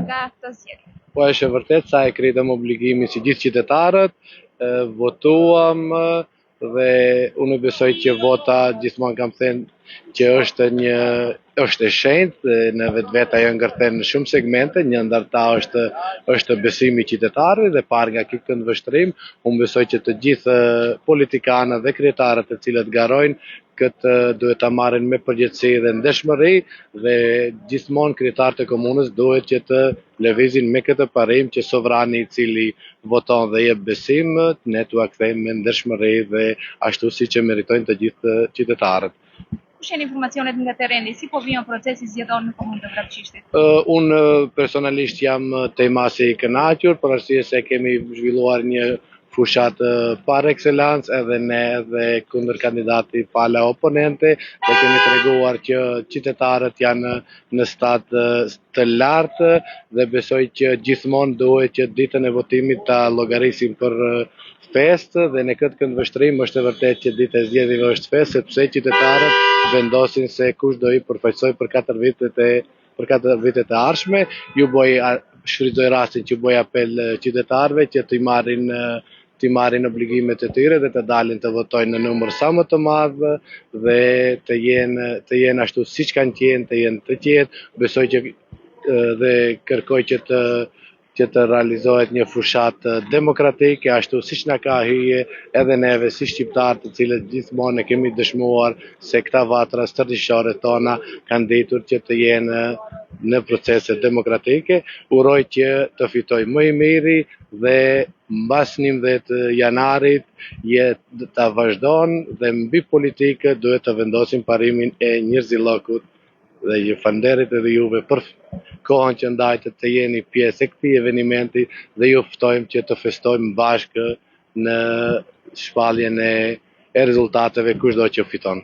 nga këtë zgjedhje? Po është e vërtet sa e kritëm obligimin si gjithë qytetarët, votuam dhe unë besoj që vota gjithmonë kam thënë që është e shenjtë dhe në vetvete ajo ngërthen në shumë segmente, një ndër ta është besimi i qytetarëve dhe parë nga ky këndvështrim, unë besoj që të gjithë politikanët dhe kryetarët të cilët garojnë këtë duhet ta marrin me përgjegjësi dhe ndeshmëri dhe gjithmonë kryetarët e komunës duhet që të lëvizin me këtë parim që sovrani i cili voton dhe jep besim, ne t'ua kthejmë me ndeshmëri dhe ashtu siç e meritojnë të gjithë qytetarët. Kush janë informacionet nga terreni? Si po vjen procesi zgjedhor në komunën e Vrapçishtit? Unë personalisht jam tejmasi i kënaqur për arsye se kemi zhvilluar një fushat par excellence edhe ne edhe kundër kandidati pala oponente dhe kemi treguar që qytetarët janë në stad të lartë dhe besoj që gjithmonë duhet që ditën e votimit ta llogarisim për festë dhe në këtë këndvështrim është e vërtetë që dita e zgjedhjeve është festë sepse qytetarët vendosin se kush do i përfaqësojë për 4 vitet e ardhshme. Shfrytëzoj rastin që bëj apel qytetarëve që të marrin obligimet e tyre dhe të dalin të votojnë në numër sa më të madh dhe të jenë ashtu siç kanë qenë, të jenë të qetë. Besoj që dhe kërkoj që të realizohet një fushat demokratike, ashtu siç na ka hije edhe neve si shqiptarë të cilët gjithmonë e kemi dëshmuar se këta vatra stërtiqore tona kanë ditur që të jenë në procese demokratike. Uroj që të fitoj më i miri dhe mbas 11 janarit ta vazhdon dhe mbi politikë duhet të vendosim parimin e njerëzillokut dhe ju falënderit edhe juve për kohën që ndajtë të jeni pjesë e këtij evenimenti dhe ju ftojmë që të festojmë bashkë në shpalljen e rezultateve kushdo që fiton.